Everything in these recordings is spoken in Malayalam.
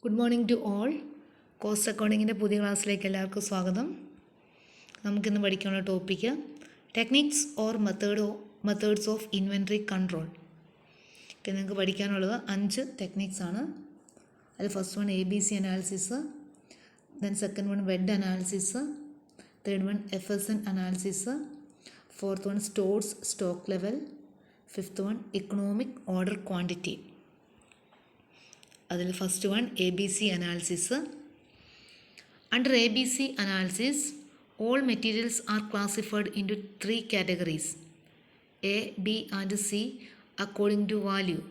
Good morning to all. Cost അക്കൗണ്ടിങ്ങിൻ്റെ പുതിയ ക്ലാസ്സിലേക്ക് എല്ലാവർക്കും സ്വാഗതം. നമുക്കിന്ന് പഠിക്കാനുള്ള topic techniques or methods of inventory control. നിങ്ങൾക്ക് പഠിക്കാനുള്ളത് 5 ടെക്നിക്സ് ആണ്. അതിൽ first one ABC analysis, then second one VED analysis, third one FSN analysis, fourth one stock level, fifth one economic order quantity. അതിൽ first one ABC analysis. Under ABC analysis, all materials are classified into 3 categories, A, B and C according to value.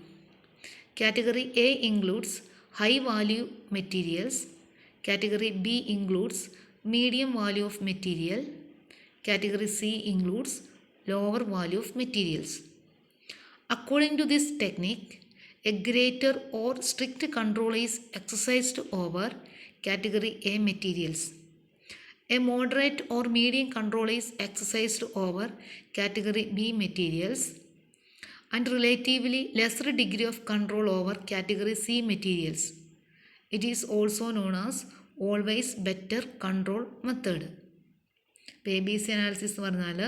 Category A includes high value materials. Category B includes medium value of material. Category C includes lower value of materials. According to this technique, a greater or strict control is exercised over Category A materials. A moderate or medium control is exercised over Category B materials, and relatively lesser degree of control over Category C materials. It is also known as always better control method. ABC analysis എന്ന് പറഞ്ഞാൽ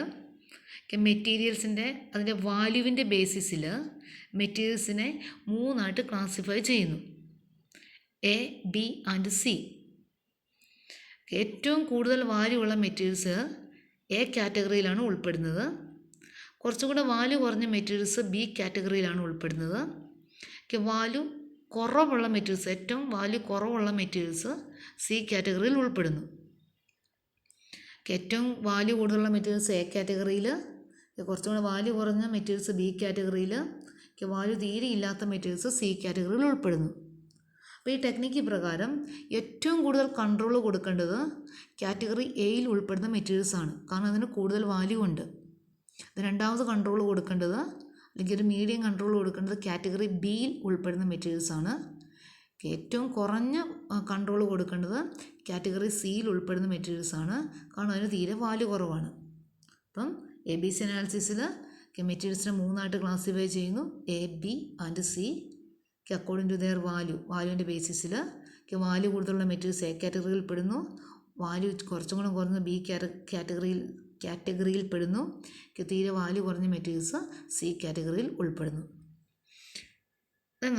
മെറ്റീരിയൽസിൻ്റെ അതിൻ്റെ വാല്യൂവിൻ്റെ ബേസിസിൽ മെറ്റീരിയൽസിനെ 3 ക്ലാസിഫൈ ചെയ്യുന്നു, A, B ആൻഡ് C. ഏറ്റവും കൂടുതൽ വാല്യൂ ഉള്ള മെറ്റീരിയൽസ് A കാറ്റഗറിയിലാണ് ഉൾപ്പെടുന്നത്. കുറച്ചും കൂടെ വാല്യൂ കുറഞ്ഞ മെറ്റീരിയൽസ് B കാറ്റഗറിയിലാണ് ഉൾപ്പെടുന്നത്. വാല്യൂ കുറവുള്ള മെറ്റീരിയൽസ്, ഏറ്റവും വാല്യൂ കുറവുള്ള മെറ്റീരിയൽസ് C കാറ്റഗറിയിൽ ഉൾപ്പെടുന്നു. ഏറ്റവും വാല്യൂ കൂടുതലുള്ള മെറ്റീരിയൽസ് A കാറ്റഗറിയിൽ, കുറച്ചും കൂടെ വാല്യൂ കുറഞ്ഞ മെറ്റീരിയൽസ് B കാറ്റഗറിയിൽ, വാല്യൂ തീരെ ഇല്ലാത്ത മെറ്റീരിയൽസ് C കാറ്റഗറിയിൽ ഉൾപ്പെടുന്നു. അപ്പോൾ ഈ ടെക്നിക്ക് പ്രകാരം ഏറ്റവും കൂടുതൽ കൺട്രോൾ കൊടുക്കേണ്ടത് കാറ്റഗറി എയിൽ ഉൾപ്പെടുന്ന മെറ്റീരിയൽസാണ്, കാരണം അതിന് കൂടുതൽ വാല്യൂ ഉണ്ട്. രണ്ടാമത് കൺട്രോൾ കൊടുക്കേണ്ടത്, അല്ലെങ്കിൽ ഒരു മീഡിയം കൺട്രോൾ കൊടുക്കേണ്ടത് കാറ്റഗറി ബിയിൽ ഉൾപ്പെടുന്ന മെറ്റീരിയൽസാണ്. ഏറ്റവും കുറഞ്ഞ കൺട്രോൾ കൊടുക്കേണ്ടത് കാറ്റഗറി സിയിൽ ഉൾപ്പെടുന്ന മെറ്റീരിയൽസാണ്, കാരണം അതിന് തീരെ വാല്യൂ കുറവാണ്. അപ്പം ABC അനാലിസിസിൽ മെറ്റീരിയൽസിനെ 3 ക്ലാസിഫൈ ചെയ്യുന്നു, A, B and C according to their വാല്യൂവിൻ്റെ ബേസിസിൽ. വാല്യൂ കൂടുതലുള്ള മെറ്റീരിയൽസ് A കാറ്റഗറിയിൽ പെടുന്നു, വാല്യൂ കുറച്ചും കൂടെ കുറഞ്ഞ B കാറ്റഗറിയിൽ പെടുന്നു, തീരെ വാല്യൂ കുറഞ്ഞ മെറ്റീരിയൽസ് C കാറ്റഗറിയിൽ ഉൾപ്പെടുന്നു.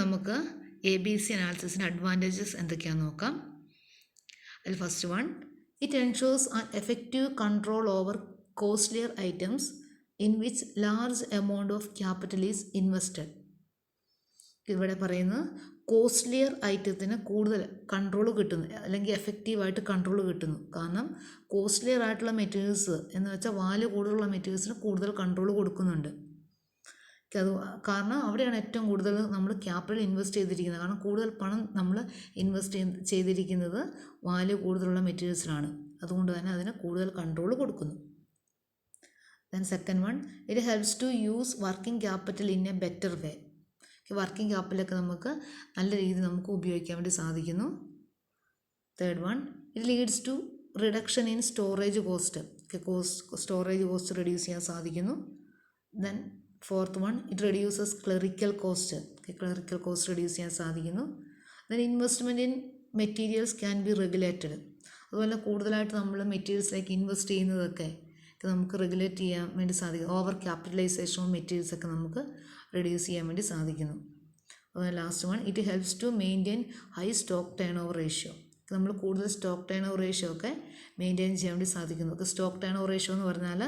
നമുക്ക് ABC അനാലിസിസിൻ്റെ അഡ്വാൻറ്റേജസ് എന്തൊക്കെയാണെന്ന് നോക്കാം. അതിൽ first one, it ensures an effective control over costlier items in which large amount of capital is invested. ഇവിടെ പറയുന്നത് കോസ്റ്റ്ലിയർ ഐറ്റത്തിന് കൂടുതൽ കൺട്രോൾ കിട്ടുന്നു, അല്ലെങ്കിൽ എഫക്റ്റീവായിട്ട് കൺട്രോൾ കിട്ടുന്നു. കാരണം കോസ്റ്റ്ലിയർ ആയിട്ടുള്ള മെറ്റീരിയൽസ് എന്ന് വെച്ചാൽ വാല്യൂ കൂടുതലുള്ള മെറ്റീരിയൽസിന് കൂടുതൽ കൺട്രോൾ കൊടുക്കുന്നുണ്ട്. അത് കാരണം അവിടെയാണ് ഏറ്റവും കൂടുതൽ നമ്മൾ ക്യാപിറ്റൽ ഇൻവെസ്റ്റ് ചെയ്തിരിക്കുന്നത്. കാരണം കൂടുതൽ പണം നമ്മൾ ഇൻവെസ്റ്റ് ചെയ്തിരിക്കുന്നത് വാല്യൂ കൂടുതലുള്ള മെറ്റീരിയൽസിലാണ്. അതുകൊണ്ട് തന്നെ അതിന് കൂടുതൽ കൺട്രോൾ കൊടുക്കുന്നു. Then second one, it helps to use working capital in a better way. Working ക്യാപിറ്റലൊക്കെ നമുക്ക് നല്ല രീതിയിൽ നമുക്ക് ഉപയോഗിക്കാൻ വേണ്ടി സാധിക്കുന്നു. Third one, it leads to reduction in storage cost. Storage cost reduce ചെയ്യാൻ സാധിക്കുന്നു. Then fourth one, it reduces clerical cost. Clerical cost reduce ചെയ്യാൻ സാധിക്കുന്നു. Then investment in materials can be regulated. അതുപോലെ കൂടുതലായിട്ട് നമ്മൾ മെറ്റീരിയൽസിലേക്ക് ഇൻവെസ്റ്റ് ചെയ്യുന്നതൊക്കെ നമുക്ക് റെഗുലേറ്റ് ചെയ്യാൻ വേണ്ടി സാധിക്കും. ഓവർ ക്യാപിറ്റലൈസേഷൻ ഓഫ് മെറ്റീരിയൽസൊക്കെ നമുക്ക് റെഡ്യൂസ് ചെയ്യാൻ വേണ്ടി സാധിക്കുന്നു. അതുപോലെ last one, it helps to maintain high stock turnover ratio. നമ്മൾ കൂടുതൽ സ്റ്റോക്ക് ടേൺ ഓവർ റേഷ്യോ ഒക്കെ മെയിൻറ്റെയിൻ ചെയ്യാൻ വേണ്ടി സാധിക്കുന്നു. സ്റ്റോക്ക് ടേൺ ഓവർ റേഷ്യോ എന്ന് പറഞ്ഞാൽ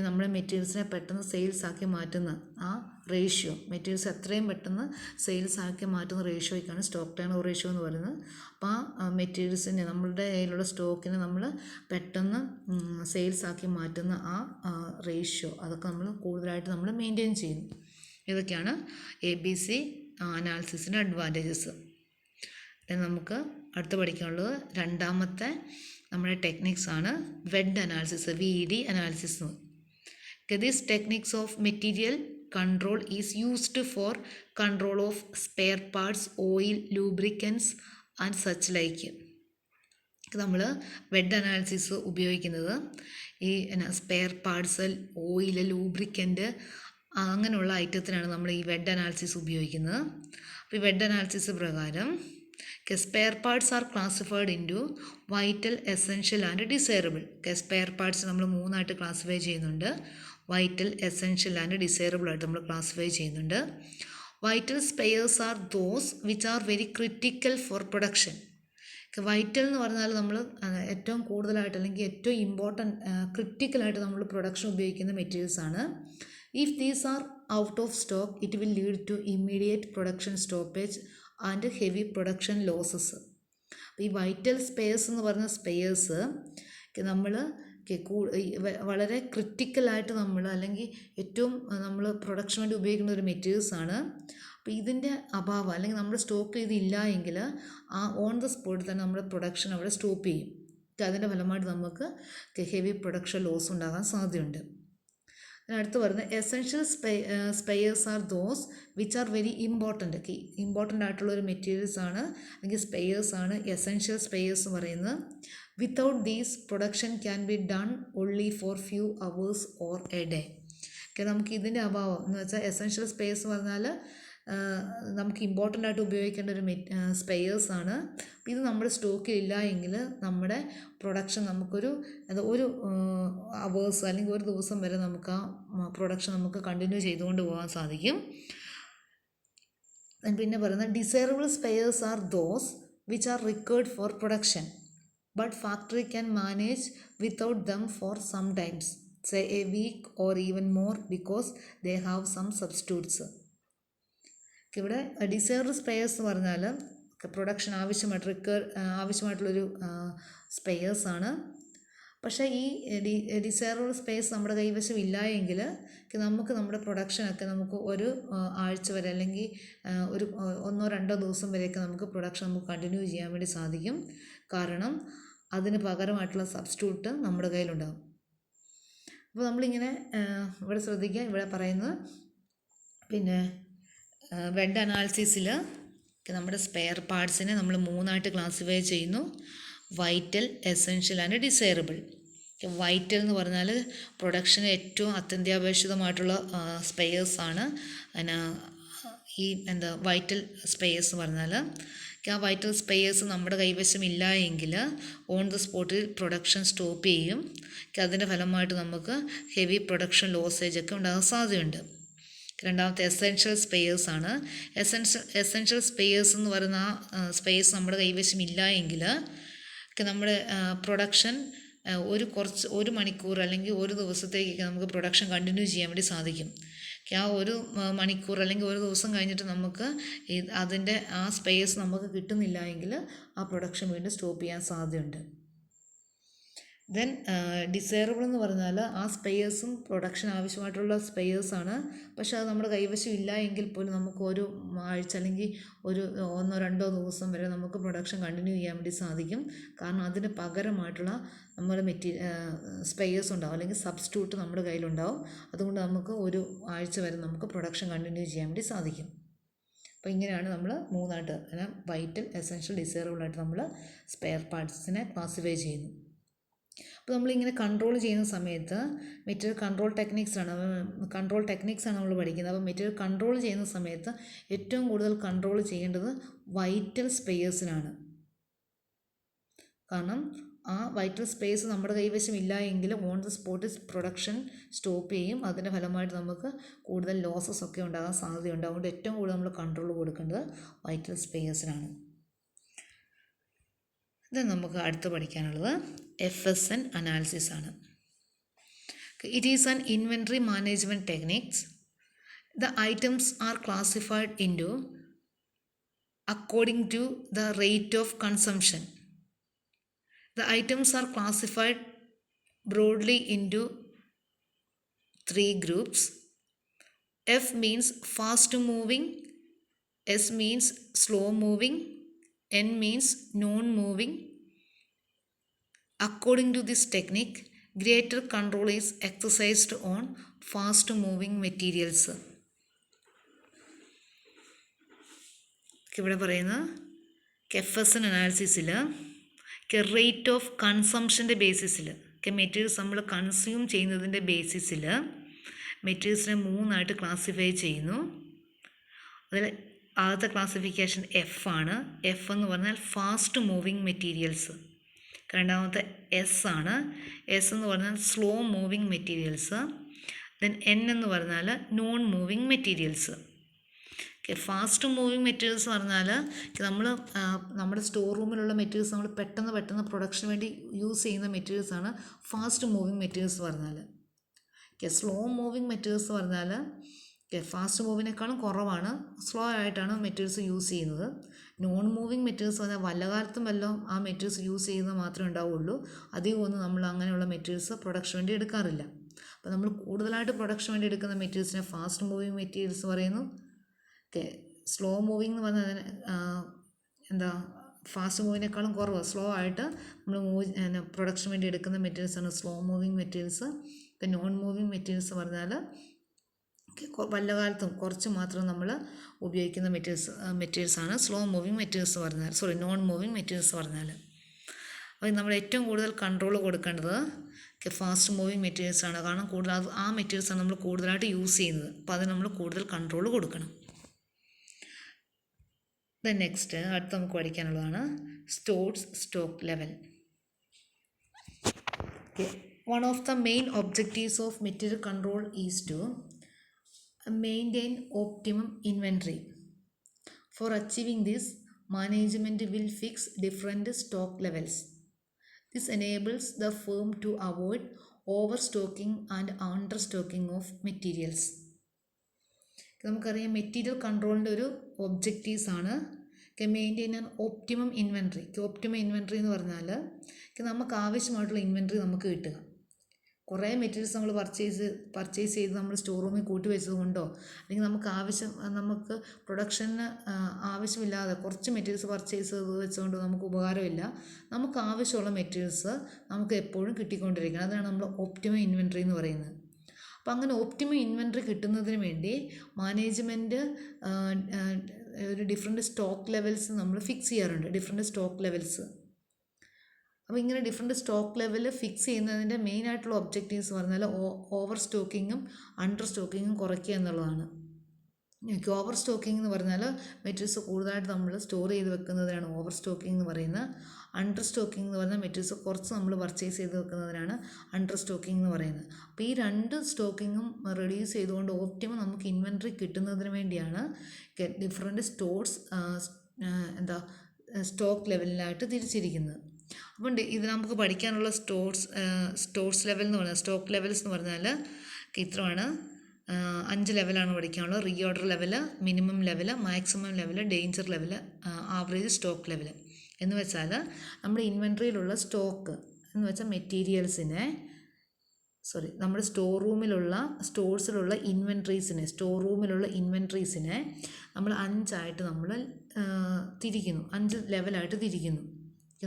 നമ്മുടെ മെറ്റീരിയൽസിനെ പെട്ടെന്ന് സെയിൽസ് ആക്കി മാറ്റുന്ന ആ റേഷ്യോ, മെറ്റീരിയൽസ് എത്രയും പെട്ടെന്ന് സെയിൽസ് ആക്കി മാറ്റുന്ന റേഷ്യോയ്ക്കാണ് സ്റ്റോക്ക് ടേൺ ഓവർ റേഷ്യോ എന്ന് പറയുന്നത്. അപ്പോൾ ആ മെറ്റീരിയൽസിനെ, നമ്മളുടെ കയ്യിലുള്ള സ്റ്റോക്കിനെ നമ്മൾ പെട്ടെന്ന് സെയിൽസ് ആക്കി മാറ്റുന്ന ആ റേഷ്യോ, അതൊക്കെ നമ്മൾ കൂടുതലായിട്ട് നമ്മൾ മെയിൻറ്റെയിൻ ചെയ്യുന്നു. ഇതൊക്കെയാണ് ABC അനാലിസിസിൻ്റെ അഡ്വാൻറ്റേജസ്. നമുക്ക് അടുത്ത് പഠിക്കാനുള്ളത് രണ്ടാമത്തെ നമ്മുടെ ടെക്നിക്സ് ആണ് wed analysis, VED analysis. This techniques of material control is used for control of spare parts, oil, lubricants and such like. നമ്മൾ വെഡ് അനാലിസിസ് ഉപയോഗിക്കുന്നത് ഈ സ്പെയർ പാർട്സ്, ഓയിൽ, ലൂബ്രിക്കൻ്റ് അങ്ങനെയുള്ള ഐറ്റത്തിനാണ് നമ്മൾ ഈ വെഡ് അനാലിസിസ് ഉപയോഗിക്കുന്നത്. അപ്പോൾ ഈ വെഡ് അനാലിസിസ് പ്രകാരം spare parts R classified into vital, essential and desirable. Spare parts നമ്മൾ മൂന്നായിട്ട് ക്ലാസിഫൈ ചെയ്യുന്നുണ്ട്. വൈറ്റൽ, എസെൻഷ്യൽ ആൻഡ് ഡിസൈറബിൾ ആയിട്ട് നമ്മൾ ക്ലാസിഫൈ ചെയ്യുന്നുണ്ട്. Vital spares are those which are very critical for production. Vital എന്ന് പറഞ്ഞാൽ നമ്മൾ ഏറ്റവും കൂടുതലായിട്ട് അല്ലെങ്കിൽ ഏറ്റവും ഇമ്പോർട്ടൻറ്റ് ക്രിട്ടിക്കലായിട്ട് നമ്മൾ പ്രൊഡക്ഷൻ ഉപയോഗിക്കുന്ന മെറ്റീരിയൽസ് ആണ്. If these are out of stock it will lead to immediate production stoppage and heavy production losses. അപ്പോൾ ഈ വൈറ്റൽ സ്പെയേഴ്സ് എന്ന് പറഞ്ഞ സ്പെയേഴ്സ് നമ്മൾ വളരെ ക്രിട്ടിക്കലായിട്ട് നമ്മൾ അല്ലെങ്കിൽ ഏറ്റവും നമ്മൾ പ്രൊഡക്ഷൻ വേണ്ടി ഉപയോഗിക്കുന്ന ഒരു മെറ്റീരിയൽസ് ആണ്. അപ്പോൾ ഇതിൻ്റെ അഭാവം അല്ലെങ്കിൽ നമ്മൾ സ്റ്റോക്ക് ചെയ്തില്ല എങ്കിൽ ആ ഓൺ ദ സ്പോട്ടിൽ തന്നെ നമ്മുടെ പ്രൊഡക്ഷൻ അവിടെ സ്റ്റോപ്പ് ചെയ്യും. അതിൻ്റെ ഫലമായിട്ട് നമുക്ക് ഹെവി പ്രൊഡക്ഷൻ ലോസ് ഉണ്ടാകാൻ സാധ്യതയുണ്ട്. അടുത്ത് പറയുന്നത് essential spares are those which are very important. Important ആയിട്ടുള്ള ഒരു മെറ്റീരിയൽസ് ആണ് അല്ലെങ്കിൽ സ്പെയേഴ്സ് ആണ് എസെൻഷ്യൽ സ്പെയേഴ്സ് എന്ന് പറയുന്നത്. Without these production can be done only for few hours or A day. നമുക്ക് ഇതിൻ്റെ അഭാവം എന്ന് വെച്ചാൽ എസെൻഷ്യൽ സ്പെയേഴ്സ് പറഞ്ഞാൽ നമുക്ക് ഇമ്പോർട്ടൻ്റ് ആയിട്ട് ഉപയോഗിക്കേണ്ട ഒരു സ്പെയേഴ്സ് ആണ്. ഇത് നമ്മുടെ സ്റ്റോക്കിലില്ല എങ്കിൽ നമ്മുടെ പ്രൊഡക്ഷൻ നമുക്കൊരു അവേഴ്സ് അല്ലെങ്കിൽ ഒരു ദിവസം വരെ നമുക്ക് ആ പ്രൊഡക്ഷൻ നമുക്ക് കണ്ടിന്യൂ ചെയ്തുകൊണ്ട് പോകാൻ സാധിക്കും. പിന്നെ പറയുന്നത് desirable spares are those which are required for production but factory can manage without them for some times, say a week or even more, because they have some substitutes. ഇവിടെ ഡിസൈറബിൾ സ്പെയേഴ്സ് എന്ന് പറഞ്ഞാൽ പ്രൊഡക്ഷൻ ആവശ്യമായിട്ടുള്ളൊരു സ്പെയേഴ്സ് ആണ്. പക്ഷേ ഈ ഡിസൈറബിൾ സ്പെയേഴ്സ് നമ്മുടെ കൈവശം ഇല്ല എങ്കിൽ നമുക്ക് നമ്മുടെ പ്രൊഡക്ഷനൊക്കെ നമുക്ക് ഒരു ആഴ്ച വരെ അല്ലെങ്കിൽ ഒരു 1-2 ദിവസം വരെയൊക്കെ നമുക്ക് പ്രൊഡക്ഷൻ നമുക്ക് കണ്ടിന്യൂ ചെയ്യാൻ വേണ്ടി സാധിക്കും. കാരണം അതിന് പകരമായിട്ടുള്ള സബ്സ്റ്റിറ്റ്യൂട്ട് നമ്മുടെ കയ്യിലുണ്ടാകും. അപ്പോൾ നമ്മളിങ്ങനെ ഇവിടെ ശ്രദ്ധിക്കുക, ഇവിടെ പറയുന്നത് പിന്നെ വെഡ് അനാലിസിസിൽ നമ്മുടെ സ്പെയർ പാർട്സിനെ നമ്മൾ മൂന്നായിട്ട് ക്ലാസിഫൈ ചെയ്യുന്നു. Vital, essential and desirable. Vital എന്ന് പറഞ്ഞാൽ പ്രൊഡക്ഷന് ഏറ്റവും അത്യന്താപേക്ഷിതമായിട്ടുള്ള സ്പെയേഴ്സാണ്. ഈ വൈറ്റൽ സ്പെയേഴ്സ് എന്ന് പറഞ്ഞാൽ ആ വൈറ്റൽ സ്പെയേഴ്സ് നമ്മുടെ കൈവശം ഇല്ല എങ്കിൽ ഓൺ ദ സ്പോട്ടിൽ പ്രൊഡക്ഷൻ സ്റ്റോപ്പ് ചെയ്യും. അതിൻ്റെ ഫലമായിട്ട് നമുക്ക് ഹെവി പ്രൊഡക്ഷൻ ലോസേജ് ഒക്കെ ഉണ്ടാകാൻ സാധ്യതയുണ്ട്. രണ്ടാമത്തെ എസെൻഷ്യൽ സ്പെയേഴ്സ് ആണ്. എസെൻഷ്യൽ സ്പെയേഴ്സ് എന്ന് പറയുന്ന ആ സ്പേസ് നമ്മുടെ കൈവശം ഇല്ല എങ്കിൽ നമ്മുടെ പ്രൊഡക്ഷൻ ഒരു മണിക്കൂർ അല്ലെങ്കിൽ ഒരു ദിവസത്തേക്ക് നമുക്ക് പ്രൊഡക്ഷൻ കണ്ടിന്യൂ ചെയ്യാൻ വേണ്ടി സാധിക്കും. ആ ഒരു മണിക്കൂർ അല്ലെങ്കിൽ ഒരു ദിവസം കഴിഞ്ഞിട്ട് നമുക്ക് അതിൻ്റെ ആ സ്പേസ് നമുക്ക് കിട്ടുന്നില്ല എങ്കിൽ ആ പ്രൊഡക്ഷൻ വീണ്ടും സ്റ്റോപ്പ് ചെയ്യാൻ സാധ്യതയുണ്ട്. ദെൻ ഡിസൈറബിൾ എന്ന് പറഞ്ഞാൽ ആ സ്പെയേഴ്സും പ്രൊഡക്ഷൻ ആവശ്യമായിട്ടുള്ള സ്പെയേഴ്സാണ്. പക്ഷെ അത് നമ്മുടെ കൈവശം ഇല്ല എങ്കിൽ പോലും നമുക്ക് ഒരു ആഴ്ച അല്ലെങ്കിൽ ഒരു 1-2 ദിവസം വരെ നമുക്ക് പ്രൊഡക്ഷൻ കണ്ടിന്യൂ ചെയ്യാൻ വേണ്ടി സാധിക്കും. കാരണം അതിന് പകരമായിട്ടുള്ള നമ്മുടെ സ്പെയേഴ്സ് ഉണ്ടാവും അല്ലെങ്കിൽ സബ്സ്റ്റിറ്റ്യൂട്ട് നമ്മുടെ കയ്യിലുണ്ടാവും. അതുകൊണ്ട് നമുക്ക് ഒരു ആഴ്ച വരെ നമുക്ക് പ്രൊഡക്ഷൻ കണ്ടിന്യൂ ചെയ്യാൻ വേണ്ടി സാധിക്കും. അപ്പോൾ ഇങ്ങനെയാണ് നമ്മൾ മൂന്നായിട്ട് വൈറ്റൽ, എസെൻഷ്യൽ, ഡിസൈറബിളായിട്ട് നമ്മൾ സ്പെയർ പാർട്സിനെ ക്ലാസിഫൈ ചെയ്യുന്നു. അപ്പോൾ നമ്മളിങ്ങനെ കൺട്രോൾ ചെയ്യുന്ന സമയത്ത് മെറ്റീരിയൽ കൺട്രോൾ ടെക്നിക്സാണ് നമ്മൾ പഠിക്കുന്നത്. അപ്പോൾ മെറ്റീരിയൽ കൺട്രോൾ ചെയ്യുന്ന സമയത്ത് ഏറ്റവും കൂടുതൽ കൺട്രോൾ ചെയ്യേണ്ടത് വൈറ്റൽ സ്പെയേഴ്സിനാണ്. കാരണം ആ വൈറ്റൽ സ്പേസ് നമ്മുടെ കൈവശം ഇല്ല എങ്കിൽ ഓൺ ദ സ്പോട്ടിൽ പ്രൊഡക്ഷൻ സ്റ്റോപ്പ് ചെയ്യും. അതിൻ്റെ ഫലമായിട്ട് നമുക്ക് കൂടുതൽ ലോസസ് ഒക്കെ ഉണ്ടാകാൻ സാധ്യതയുണ്ട്. അതുകൊണ്ട് ഏറ്റവും കൂടുതൽ നമ്മൾ കൺട്രോൾ കൊടുക്കേണ്ടത് വൈറ്റൽ സ്പെയേഴ്സിനാണ്. ഇത് നമുക്ക് അടുത്ത് പഠിക്കാനുള്ളത് FSN അനാലിസിസ് ആണ്. It is an inventory management techniques. The items are classified into according to the rate of consumption. The items are classified broadly into 3 groups. F means fast moving, S means slow moving, N means non-moving. According to this technique, greater control is exercised on fast moving materials. ഇവിടെ പറയുന്ന FSN അനാലിസിസിൽ റേറ്റ് ഓഫ് കൺസംഷൻ്റെ ബേസിസിൽ മെറ്റീരിയൽസ് നമ്മൾ കൺസ്യൂം ചെയ്യുന്നതിൻ്റെ ബേസിസിൽ മെറ്റീരിയൽസിനെ മൂന്നായിട്ട് ക്ലാസിഫൈ ചെയ്യുന്നു. അതിൽ ആദ്യത്തെ ക്ലാസിഫിക്കേഷൻ എഫ് ആണ്. എഫ് എന്ന് പറഞ്ഞാൽ ഫാസ്റ്റ് മൂവിങ് മെറ്റീരിയൽസ്. രണ്ടാമത്തെ എസ് ആണ്. എസ് എന്ന് പറഞ്ഞാൽ slow moving materials. Then N എന്ന് പറഞ്ഞാൽ non moving materials. Fast moving materials പറഞ്ഞാൽ നമ്മൾ നമ്മുടെ സ്റ്റോർ റൂമിലുള്ള മെറ്റീരിയൽസ് നമ്മൾ പെട്ടെന്ന് പ്രൊഡക്ഷന് വേണ്ടി യൂസ് ചെയ്യുന്ന മെറ്റീരിയൽസാണ് ഫാസ്റ്റ് മൂവിങ് മെറ്റീരിയൽസ് പറഞ്ഞാൽ. സ്ലോ മൂവിങ് മെറ്റീരിയൽസ് പറഞ്ഞാൽ ഫാസ്റ്റ് മൂവിനേക്കാളും കുറവാണ്, സ്ലോ ആയിട്ടാണ് മെറ്റീരിയൽസ് യൂസ് ചെയ്യുന്നത്. നോൺ മൂവിങ് മെറ്റീരിയൽസ് പറഞ്ഞാൽ വല്ല കാലത്തും വല്ലതും ആ മെറ്റീരിയൽസ് യൂസ് ചെയ്യുന്നത് മാത്രമേ ഉണ്ടാവുള്ളൂ. അധികമൊന്നും നമ്മൾ അങ്ങനെയുള്ള മെറ്റീരിയൽസ് പ്രൊഡക്ഷൻ വേണ്ടി എടുക്കാറില്ല. അപ്പോൾ നമ്മൾ കൂടുതലായിട്ട് പ്രൊഡക്ഷൻ വേണ്ടി എടുക്കുന്ന മെറ്റീരിയൽസിനെ ഫാസ്റ്റ് മൂവിങ് മെറ്റീരിയൽസ് പറയുന്നു. സ്ലോ മൂവിങ് എന്ന് പറഞ്ഞാൽ ഫാസ്റ്റ് മൂവിനേക്കാളും കുറവ്, സ്ലോ ആയിട്ട് നമ്മൾ പ്രൊഡക്ഷൻ വേണ്ടി എടുക്കുന്ന മെറ്റീരിയൽസാണ് സ്ലോ മൂവിങ് മെറ്റീരിയൽസ്. ഇപ്പം നോൺ മൂവിങ് മെറ്റീരിയൽസ് പറഞ്ഞാൽ വല്ല കാലത്തും കുറച്ച് മാത്രം നമ്മൾ ഉപയോഗിക്കുന്ന മെറ്റീരിയൽസാണ് സ്ലോ മൂവിങ് മെറ്റീരിയൽസ് പറഞ്ഞാൽ, നോൺ മൂവിങ് മെറ്റീരിയൽസ് പറഞ്ഞാൽ. അപ്പോൾ നമ്മൾ ഏറ്റവും കൂടുതൽ കൺട്രോൾ കൊടുക്കേണ്ടത് ഫാസ്റ്റ് മൂവിങ് മെറ്റീരിയൽസാണ്. കാരണം കൂടുതൽ ആ മെറ്റീരിയൽസാണ് നമ്മൾ കൂടുതലായിട്ട് യൂസ് ചെയ്യുന്നത്. അപ്പോൾ അതിന് നമ്മൾ കൂടുതൽ കൺട്രോൾ കൊടുക്കണം. ദെൻ നെക്സ്റ്റ് അടുത്ത് നമുക്ക് പഠിക്കാനുള്ളതാണ് stock level. One of the main objectives of material control is to maintain optimum inventory. For achieving this, management will fix different stock levels. This enables the firm to avoid overstocking and understocking of materials. നമുക്കറിയാം മെറ്റീരിയൽ കൺട്രോളിൻ്റെ ഒരു ഒബ്ജക്റ്റീവ്സ് ആണ് maintain an optimum inventory. Optimum inventory എന്ന് പറഞ്ഞാൽ നമുക്ക് ആവശ്യമായിട്ടുള്ള ഇൻവെൻട്രി നമുക്ക് കിട്ടുക. കുറേ മെറ്റീരിയൽസ് നമ്മൾ പർച്ചേസ് ചെയ്ത് നമ്മൾ സ്റ്റോർ റൂമിൽ കൂട്ടി വെച്ചത് കൊണ്ടോ അല്ലെങ്കിൽ നമുക്ക് പ്രൊഡക്ഷന് ആവശ്യമില്ലാതെ കുറച്ച് മെറ്റീരിയൽസ് പർച്ചേസ് ചെയ്ത് വെച്ചുകൊണ്ട് നമുക്ക് ഉപകാരമില്ല. നമുക്ക് ആവശ്യമുള്ള മെറ്റീരിയൽസ് നമുക്ക് എപ്പോഴും കിട്ടിക്കൊണ്ടിരിക്കണം. അതാണ് നമ്മൾ ഓപ്റ്റിമം ഇൻവെൻട്രി എന്ന് പറയുന്നത്. അപ്പോൾ അങ്ങനെ ഓപ്റ്റിമം ഇൻവെൻട്രി കിട്ടുന്നതിന് വേണ്ടി മാനേജ്മെൻറ്റ് ഒരു ഡിഫറെൻറ്റ് സ്റ്റോക്ക് ലെവൽസ് നമ്മൾ ഫിക്സ് ചെയ്യാറുണ്ട്. Different stock levels. അപ്പോൾ ഇങ്ങനെ ഡിഫറെൻറ്റ് സ്റ്റോക്ക് ലെവൽ ഫിക്സ് ചെയ്യുന്നതിൻ്റെ മെയിനായിട്ടുള്ള ഒബ്ജക്റ്റീവ്സ് പറഞ്ഞാൽ ഓവർ സ്റ്റോക്കിങ്ങും അണ്ടർ സ്റ്റോക്കിങ്ങും കുറയ്ക്കുക എന്നുള്ളതാണ്. ഓവർ സ്റ്റോക്കിംഗ് എന്ന് പറഞ്ഞാൽ മെറ്റീരിയൽസ് കൂടുതലായിട്ട് നമ്മൾ സ്റ്റോർ ചെയ്ത് വെക്കുന്നതിനാണ് ഓവർ സ്റ്റോക്കിംഗ് എന്ന് പറയുന്നത്. അണ്ടർ സ്റ്റോക്കിംഗ് എന്ന് പറഞ്ഞാൽ മെറ്റീരിയൽസ് കുറച്ച് നമ്മൾ പർച്ചേസ് ചെയ്ത് വെക്കുന്നതിനാണ് അണ്ടർ സ്റ്റോക്കിംഗ് എന്ന് പറയുന്നത്. അപ്പോൾ ഈ രണ്ട് സ്റ്റോക്കിങ്ങും റെഡ്യൂസ് ചെയ്തുകൊണ്ട് ഓപ്റ്റിമം നമുക്ക് ഇൻവെൻട്രി കിട്ടുന്നതിന് വേണ്ടിയാണ് ഡിഫറെൻറ്റ് സ്റ്റോക്ക് ലെവലിലായിട്ട് തിരിച്ചിരിക്കുന്നത്. അപ്പം ഇത് നമുക്ക് പഠിക്കാനുള്ള സ്റ്റോർസ് ലെവൽ എന്ന് പറഞ്ഞാൽ സ്റ്റോക്ക് ലെവൽസ് എന്ന് പറഞ്ഞാൽ ഇത്രയാണ്. 5 ലെവലാണ് പഠിക്കാനുള്ളത്. Re order level, minimum level, maximum level, danger level, average stock level. എന്ന് വെച്ചാൽ നമ്മുടെ ഇൻവെൻട്രിയിലുള്ള സ്റ്റോക്ക് എന്ന് വെച്ചാൽ മെറ്റീരിയൽസിനെ നമ്മുടെ സ്റ്റോഴ്സിലുള്ള ഇൻവെൻട്രീസിനെ നമ്മൾ 5 നമ്മൾ തിരിക്കുന്നു. 5 ലെവലായിട്ട് തിരിക്കുന്നു.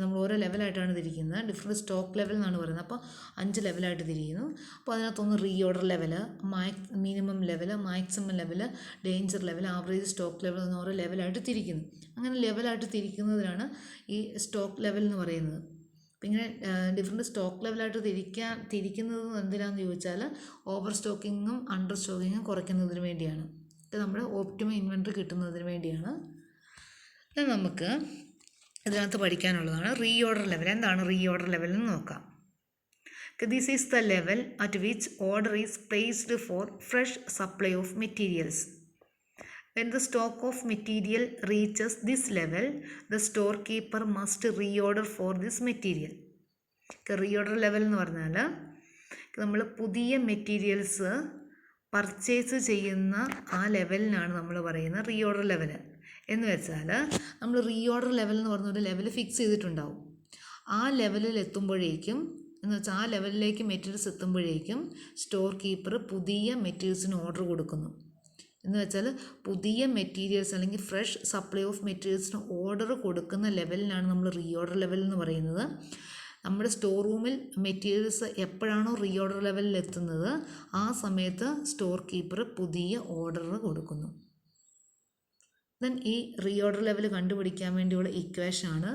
നമ്മൾ ഓരോ ലെവലായിട്ടാണ് തിരിക്കുന്നത്. ഡിഫറെൻറ്റ് സ്റ്റോക്ക് ലെവൽ എന്നാണ് പറയുന്നത്. അപ്പോൾ 5 ലെവലായിട്ട് തിരിക്കുന്നു. അപ്പോൾ അതിനകത്തൊന്ന് reorder level, minimum level, maximum level, danger level, average stock level എന്ന് ഓരോ ലെവലായിട്ട് തിരിക്കുന്നു. അങ്ങനെ ലെവലായിട്ട് തിരിക്കുന്നതിനാണ് ഈ സ്റ്റോക്ക് ലെവൽ എന്ന് പറയുന്നത്. അപ്പം ഇങ്ങനെ ഡിഫറെൻറ്റ് സ്റ്റോക്ക് ലെവലായിട്ട് തിരിക്കുന്നത് എന്തിനാണെന്ന് ചോദിച്ചാൽ ഓവർ സ്റ്റോക്കിങ്ങും അണ്ടർ സ്റ്റോക്കിങ്ങും കുറയ്ക്കുന്നതിന് വേണ്ടിയാണ്. ഇത് നമ്മുടെ ഓപ്റ്റിമം ഇൻവെൻട്രി കിട്ടുന്നതിന് വേണ്ടിയാണ്. നമുക്ക് ഇതിനകത്ത് പഠിക്കാനുള്ളതാണ് റീ ഓർഡർ ലെവൽ. എന്താണ് റീ ഓർഡർ ലെവൽ എന്ന് നോക്കാം. This is the level at which order is placed four fresh supply of materials. When the stock of material reaches this level, the storekeeper must reorder for this material. Reorder level എന്ന് പറഞ്ഞാൽ നമ്മൾ പുതിയ മെറ്റീരിയൽസ് പർച്ചേസ് ചെയ്യുന്ന ആ ലെവലിനാണ് നമ്മൾ പറയുന്നത് റീഓർഡർ ലെവൽ. എന്ന് വെച്ചാൽ നമ്മൾ റീഓർഡർ ലെവൽ എന്ന് പറഞ്ഞൊരു ലെവൽ ഫിക്സ് ചെയ്തിട്ടുണ്ടാവും. ആ ലെവലിൽ എത്തുമ്പോഴേക്കും എന്ന് വെച്ചാൽ ആ ലെവലിലേക്ക് മെറ്റീരിയൽസ് എത്തുമ്പോഴേക്കും സ്റ്റോർ കീപ്പർ പുതിയ മെറ്റീരിയൽസിന് ഓർഡർ കൊടുക്കുന്നു. എന്ന് വെച്ചാൽ പുതിയ മെറ്റീരിയൽസ് അല്ലെങ്കിൽ ഫ്രഷ് സപ്ലൈ ഓഫ് മെറ്റീരിയൽസിന് ഓർഡർ കൊടുക്കുന്ന ലെവലിനാണ് നമ്മൾ റീഓർഡർ ലെവൽ എന്ന് പറയുന്നത്. നമ്മുടെ സ്റ്റോർ റൂമിൽ മെറ്റീരിയൽസ് എപ്പോഴാണോ റീഓർഡർ ലെവലിൽ എത്തുന്നത് ആ സമയത്ത് സ്റ്റോർ കീപ്പർ പുതിയ ഓർഡർ കൊടുക്കുന്നു. ദെൻ ഈ റീഓർഡർ ലെവൽ കണ്ടുപിടിക്കാൻ വേണ്ടിയുള്ള ഇക്വേഷനാണ്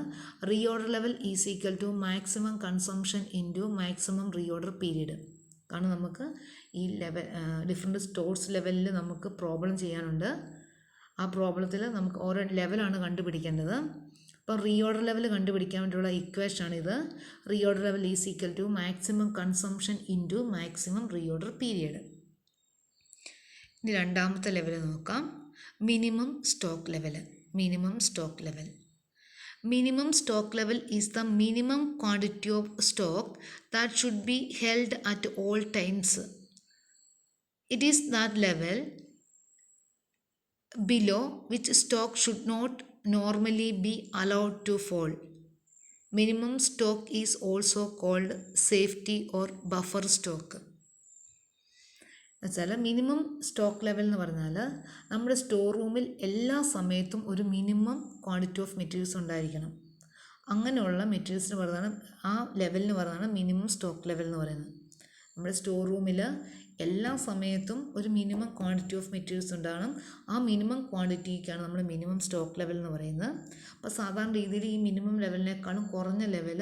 reorder level is equal to maximum consumption into maximum reorder period. കാരണം നമുക്ക് ഈ ഡിഫറെൻറ്റ് സ്റ്റോർസ് ലെവലിൽ നമുക്ക് പ്രോബ്ലം ചെയ്യാനുണ്ട്. ആ പ്രോബ്ലത്തിൽ നമുക്ക് ഓരോ ലെവലാണ് കണ്ടുപിടിക്കേണ്ടത്. അപ്പോൾ റീഓർഡർ ലെവൽ കണ്ടുപിടിക്കാൻ വേണ്ടിയുള്ള ഇക്വേഷനാണിത്. Reorder level is equal to maximum consumption into maximum reorder period. ഇനി രണ്ടാമത്തെ ലെവൽ നോക്കാം. Minimum stock level. Minimum stock level. Minimum stock level is the minimum quantity of stock that should be held at all times. It is that level below which stock should not normally be allowed to fall. Minimum stock is also called safety or buffer stock. എന്നുവെച്ചാൽ മിനിമം സ്റ്റോക്ക് ലെവൽ എന്ന് പറഞ്ഞാൽ നമ്മുടെ സ്റ്റോർ റൂമിൽ എല്ലാ സമയത്തും ഒരു മിനിമം ക്വാണ്ടിറ്റി ഓഫ് മെറ്റീരിയൽസ് ഉണ്ടായിരിക്കണം. അങ്ങനെയുള്ള മെറ്റീരിയൽസിന് പറയുന്നതാണ്, ആ ലെവലിന് പറയുന്നതാണ് മിനിമം സ്റ്റോക്ക് ലെവൽ എന്ന് പറയുന്നത്. നമ്മുടെ സ്റ്റോർ റൂമിൽ എല്ലാ സമയത്തും ഒരു മിനിമം ക്വാണ്ടിറ്റി ഓഫ് മെറ്റീരിയൽസ് ഉണ്ടാകണം. ആ മിനിമം ക്വാണ്ടിറ്റിക്കാണ് നമ്മൾ മിനിമം സ്റ്റോക്ക് ലെവൽ എന്ന് പറയുന്നത്. അപ്പോൾ സാധാരണ രീതിയിൽ ഈ മിനിമം ലെവലിനേക്കാളും കുറഞ്ഞ ലെവൽ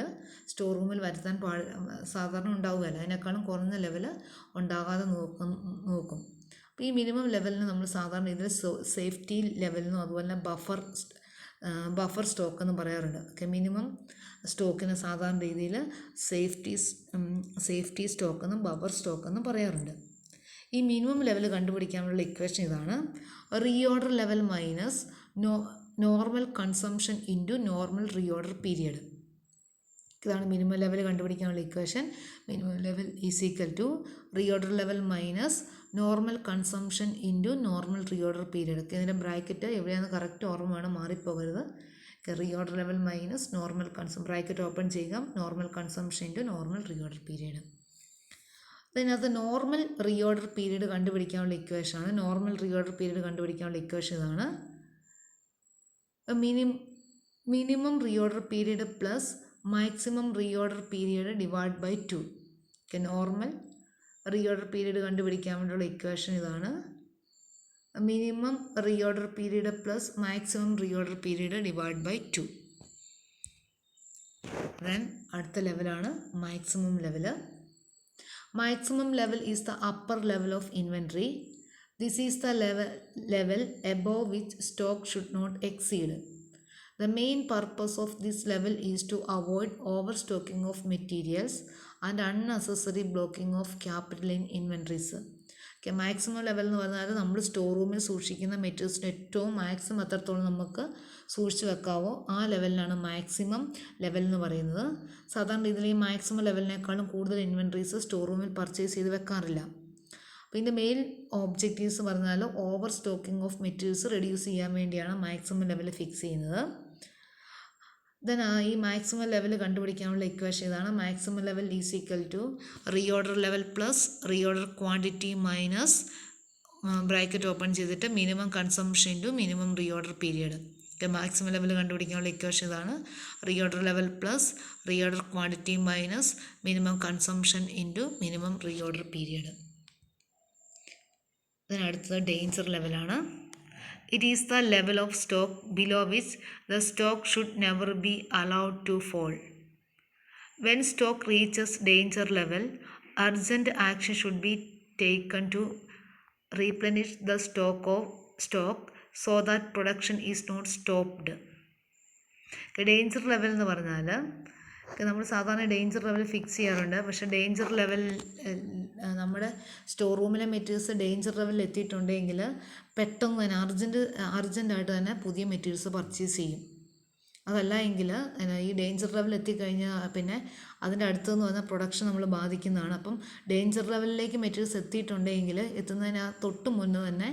സ്റ്റോർ റൂമിൽ വരുത്താൻ സാധാരണ ഉണ്ടാവുകയല്ല. അതിനേക്കാളും കുറഞ്ഞ ലെവൽ ഉണ്ടാകാതെ നോക്കും. അപ്പോൾ ഈ മിനിമം ലെവലിന് നമ്മൾ സാധാരണ രീതിയിൽ സേഫ്റ്റി ലെവലിനും അതുപോലെ തന്നെ ബഫർ സ്റ്റോക്ക് എന്ന് പറയാറുണ്ട്. ഓക്കെ, മിനിമം സ്റ്റോക്കിന് സാധാരണ രീതിയിൽ സേഫ്റ്റി സ്റ്റോക്ക് എന്നും ബഫർ സ്റ്റോക്ക് എന്നും പറയാറുണ്ട്. ഈ മിനിമം ലെവൽ കണ്ടുപിടിക്കാനുള്ള ഇക്വേഷൻ ഇതാണ്. Reorder level minus normal consumption into normal reorder period. ഇതാണ് മിനിമം ലെവൽ കണ്ടുപിടിക്കാനുള്ള equation. Minimum level is equal to reorder level minus normal consumption into normal reorder period. ഒക്കെ ഇതിൻ്റെ ബ്രാക്കറ്റ് എവിടെയാണെന്ന് കറക്റ്റ് ഓർമ്മ വേണം, മാറിപ്പോകരുത്. Reorder level minus normal bracket open ചെയ്യുക, normal consumption into normal reorder period. അതിനകത്ത് നോർമൽ റീഓർഡർ പീരിയഡ് കണ്ടുപിടിക്കാനുള്ള ഇക്വേഷനാണ്. നോർമൽ റീഓർഡർ പീരിയഡ് കണ്ടുപിടിക്കാനുള്ള ഇക്വേഷൻ ഇതാണ്. Minimum reorder period plus maximum reorder period divide by 2. Okay, normal reorder period കണ്ടുപിടിക്കാൻ വേണ്ടിയുള്ള ഇക്വേഷൻ ഇതാണ്. Minimum reorder period plus maximum reorder period divide by 2. Then അടുത്ത ലെവലാണ് maximum level. Maximum level is the upper level of inventory. This is the level above which stock should not exceed. The main purpose of this level is to avoid overstocking of materials and unnecessary blocking of capital in inventories. Okay, maximum level എന്ന് പറഞ്ഞാൽ നമ്മൾ സ്റ്റോർ റൂമിൽ സൂക്ഷിക്കുന്ന മെറ്റീരിയൽസിന് ഏറ്റവും മാക്സിമം എത്രത്തോളം നമുക്ക് സൂക്ഷിച്ച് വെക്കാവോ ആ ലെവലിനാണ് മാക്സിമം ലെവൽ എന്ന് പറയുന്നത്. സാധാരണ രീതിയിൽ ഈ മാക്സിമം ലെവലിനേക്കാളും കൂടുതൽ ഇൻവെൻട്രീസ് സ്റ്റോർ റൂമിൽ പർച്ചേസ് ചെയ്ത് വെക്കാറില്ല. അപ്പോൾ ഇതിൻ്റെ മെയിൻ ഒബ്ജക്റ്റീവ്സ് പറഞ്ഞാൽ overstocking of materials reduce ചെയ്യാൻ വേണ്ടിയാണ് മാക്സിമം ലെവൽ ഫിക്സ് ചെയ്യുന്നത്. ദെൻ ഈ മാക്സിമം ലെവൽ കണ്ടുപിടിക്കാനുള്ള ഇക്വേഷൻ ഇതാണ്. Maximum level is equal to reorder level plus reorder quantity minus bracket open ചെയ്തിട്ട് minimum consumption into minimum reorder period. Maximum level കണ്ടുപിടിക്കാനുള്ള ഇക്വേഷൻ ഇതാണ്. Reorder level plus reorder quantity minus minimum consumption into minimum reorder period. ഇതിനടുത്തത് ഡേഞ്ചർ ലെവലാണ്. It is the level of stock below which the stock should never be allowed to fall. When stock reaches danger level, urgent action should be taken to replenish the stock so that production is not stopped. Danger level എന്ന് പറഞ്ഞാൽ നമ്മൾ സാധാരണ ഡേഞ്ചർ ലെവൽ ഫിക്സ് ചെയ്യാറുണ്ട്. പക്ഷേ ഡേഞ്ചർ ലെവൽ നമ്മുടെ സ്റ്റോർ റൂമിലെ മെറ്റീരിയൽസ് ഡേഞ്ചർ ലെവലിൽ എത്തിയിട്ടുണ്ടെങ്കിൽ പെട്ടെന്ന് തന്നെ അർജൻറ്റായിട്ട് തന്നെ പുതിയ മെറ്റീരിയൽസ് പർച്ചേസ് ചെയ്യും. അതല്ല എങ്കിൽ ഈ ഡേഞ്ചർ ലെവൽ എത്തിക്കഴിഞ്ഞാൽ പിന്നെ അതിൻ്റെ അടുത്തെന്ന് പറഞ്ഞാൽ പ്രൊഡക്ഷൻ നമ്മൾ ബാധിക്കുന്നതാണ്. അപ്പം ഡേഞ്ചർ ലെവലിലേക്ക് മെറ്റീരിയൽസ് എത്തിയിട്ടുണ്ടെങ്കിൽ എത്തുന്നതിന് തൊട്ട് മുന്നേ തന്നെ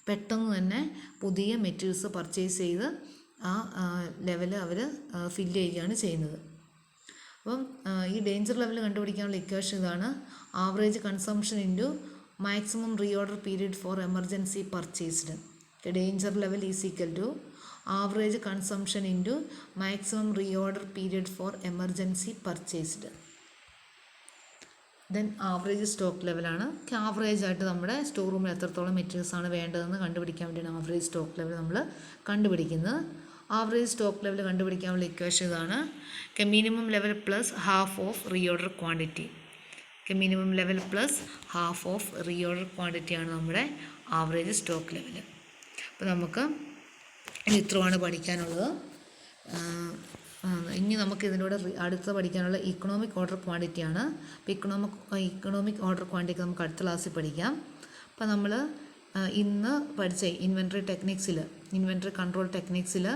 പെട്ടെന്ന് തന്നെ പുതിയ മെറ്റീരിയൽസ് പർച്ചേസ് ചെയ്ത് ആ ലെവൽ അവർ ഫില്ല് ചെയ്യുകയാണ് ചെയ്യുന്നത്. അപ്പം ഈ ഡേഞ്ചർ ലെവൽ കണ്ടുപിടിക്കാനുള്ള ഇക്വേഷൻ ഇതാണ്. Average consumption into maximum reorder period for emergency purchased. Danger level is equal to average consumption into maximum reorder period for emergency purchased. Then average stock ലെവലാണ്. ആവറേജ് ആയിട്ട് നമ്മുടെ സ്റ്റോർ റൂമിൽ എത്രത്തോളം മെറ്റീരിയൽസാണ് വേണ്ടതെന്ന് കണ്ടുപിടിക്കാൻ വേണ്ടിയാണ് ആവറേജ് സ്റ്റോക്ക് ലെവൽ നമ്മൾ കണ്ടുപിടിക്കുന്നത്. ആവറേജ് സ്റ്റോക്ക് ലെവൽ കണ്ടുപിടിക്കാനുള്ള ഇക്വേഷൻ ഇതാണ്. Minimum level plus half of reorder quantity. Minimum level plus half of reorder ക്വാണ്ടിറ്റിയാണ് നമ്മുടെ ആവറേജ് സ്റ്റോക്ക് ലെവൽ. അപ്പോൾ നമുക്ക് ഇത്രയാണ് പഠിക്കാനുള്ളത്. ഇനി നമുക്ക് ഇതിനോട് അടുത്ത പഠിക്കാനുള്ള ഇക്കണോമിക് ഓർഡർ ക്വാണ്ടിറ്റിയാണ്. അപ്പോൾ ഇക്കണോമിക് ഓർഡർ ക്വാണ്ടിറ്റി നമുക്ക് അടുത്ത ക്ലാസ്സിൽ പഠിക്കാം. അപ്പോൾ നമ്മൾ ഇന്ന് പഠിച്ച ഇൻവെൻട്രി കൺട്രോൾ ടെക്നിക്സിൽ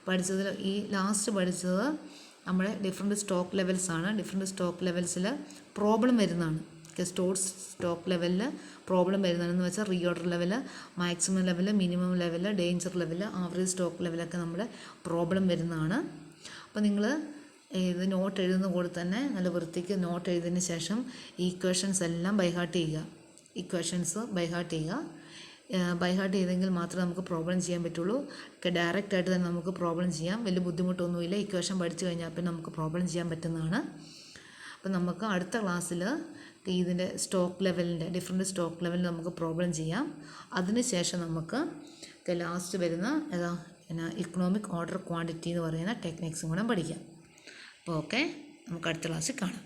പഠിച്ചതിൽ ഈ ലാസ്റ്റ് പഠിച്ചത് നമ്മുടെ ഡിഫറെൻറ്റ് സ്റ്റോക്ക് ലെവൽസാണ്. ഡിഫറെൻറ്റ് സ്റ്റോക്ക് ലെവൽസിൽ പ്രോബ്ലം വരുന്നതാണ്. സ്റ്റോക്ക് ലെവലിൽ പ്രോബ്ലം വരുന്നതെന്ന് വെച്ചാൽ reorder level, maximum level, minimum level, danger level, average stock ലെവലൊക്കെ നമ്മുടെ പ്രോബ്ലം വരുന്നതാണ്. അപ്പോൾ നിങ്ങൾ ഇത് നോട്ട് എഴുതുന്ന കൂടെ തന്നെ നല്ല വൃത്തിക്ക് നോട്ട് എഴുതിയതിന് ശേഷം ഈക്വേഷൻസ് എല്ലാം ബൈഹാർട്ട് ചെയ്യുക. ബൈഹാർട്ട് ചെയ്തെങ്കിൽ മാത്രമേ നമുക്ക് പ്രോബ്ലം ചെയ്യാൻ പറ്റുള്ളൂ. ഡയറക്റ്റായിട്ട് തന്നെ നമുക്ക് പ്രോബ്ലം ചെയ്യാം. വലിയ ബുദ്ധിമുട്ടൊന്നുമില്ല. ഇക്വേഷൻ പഠിച്ചു കഴിഞ്ഞാൽ പിന്നെ നമുക്ക് പ്രോബ്ലം ചെയ്യാൻ പറ്റുന്നതാണ്. അപ്പം നമുക്ക് അടുത്ത ക്ലാസ്സിൽ ഇതിൻ്റെ ഡിഫറെൻറ്റ് സ്റ്റോക്ക് ലെവലിൽ നമുക്ക് പ്രോബ്ലം ചെയ്യാം. അതിനുശേഷം നമുക്ക് ലാസ്റ്റ് വരുന്ന ഇക്കണോമിക് ഓർഡർ ക്വാണ്ടിറ്റി എന്ന് പറയുന്ന ടെക്നിക്സും കൂടെ പഠിക്കാം. അപ്പോൾ ഓക്കെ, നമുക്ക് അടുത്ത ക്ലാസ്സിൽ കാണാം.